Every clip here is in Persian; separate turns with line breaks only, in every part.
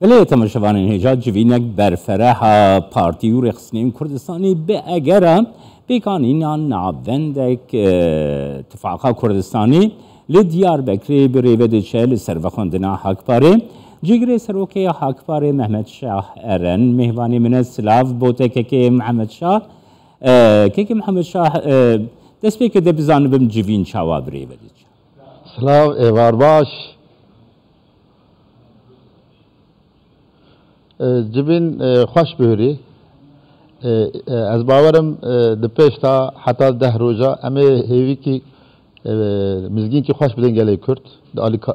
بله تماشاوان هجا جوینک برفره پارتی و رخصنین کردستانی به اگر بیکانینا ناوندک اتفاقا کردستانی لدیار بکری بریود چل سروخوندنا حق پاره جگری سروکی حق پاره محمد شاه ارن مهوانی من سلاف بوته که محمد شاه که محمد شاه دست به که دبزانه بم جوین چاوا بریود
سلاف ایوار باش جبین خوش بهری از باورم دپیش تا حتی 10 روزا اما هیوی کی مزگین کی خوش بدن گلی کرد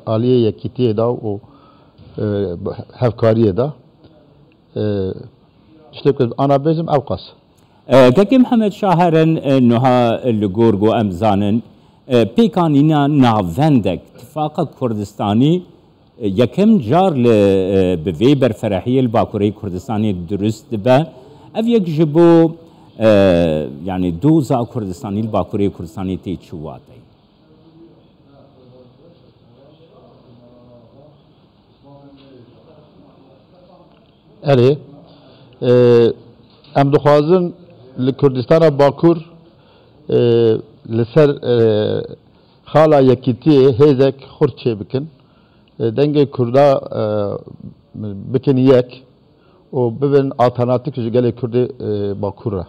عالیه یکیتیه دا و هفکاریه دا اشتبه آنا بیزم اوقاس
که محمد شاهرن نها لگورگو امزانن پیکانینا ناوندک اتفاق کردستانی یکم جار به وی برفرحی الباکوری کردستانی درست به او یک جبو یعنی دوزا کردستانی الباکوری کردستانی تی چواته
اره ام دخوازن لکردستان باکور لسر خالا یکیتیه هیزک خورچه بکن دنگ کردا بکن یک و ببین آلترناتیک جگلی کرد باکوره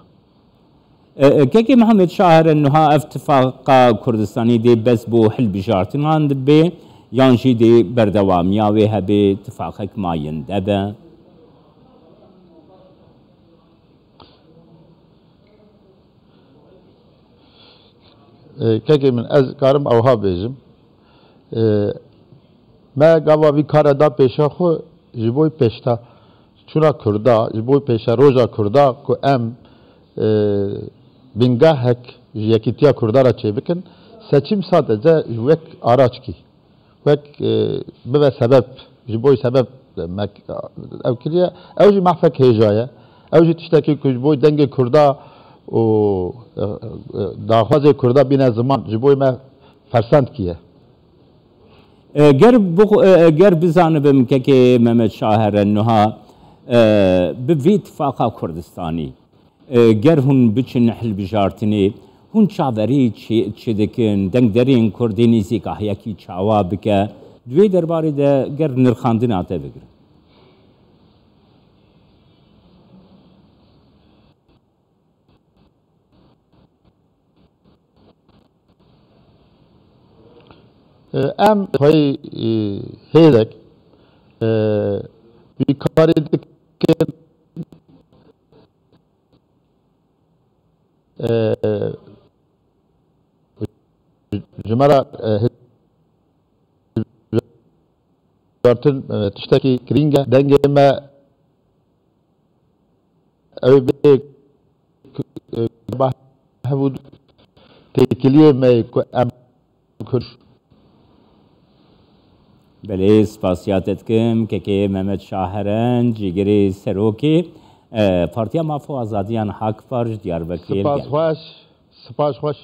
که محمد شاهر انها اتفاق کردستانی دی بس بو حل بجارتن هاند به یانجی دی بردوامی و هبه اتفاقک ماینده به
که من از کارم اوها بیجم ما گاوا وی کار دا پیشا خو جبوی پیشتا چونا کردا جبوی پیشا روزا کردا کو ام بنگاهک یکیتیا کردا را چه بکن سچیم sadece وک آراچ کی وک به سبب جبوی سبب او کلیه او جی محفک هجایه او جی تشتکی کو جبوی دنگ کردا و داخواز کردا بین زمان جبوی ما فرسند کیه
گر بزانبم که محمد شاهر انها به وی اتفاقا کردستانی گر هون بچن حل بجارتنی هون چاوری چه دکن دنگ درین کردینی زیگاه یکی چاوا بکه دوی درباره ده گر نرخاندن آته بگر
ام های هیدک بیکاری دکن جمرا هزارتن تشتکی کرینگه دنگه ما اوی بی هبود تکلیه ما ام کرد
بله سپاسیاتت کم که محمد شاهرن جیگری سروکی پارتیا مافو آزادیان حق فرج دیار بکریل
سپاس خوش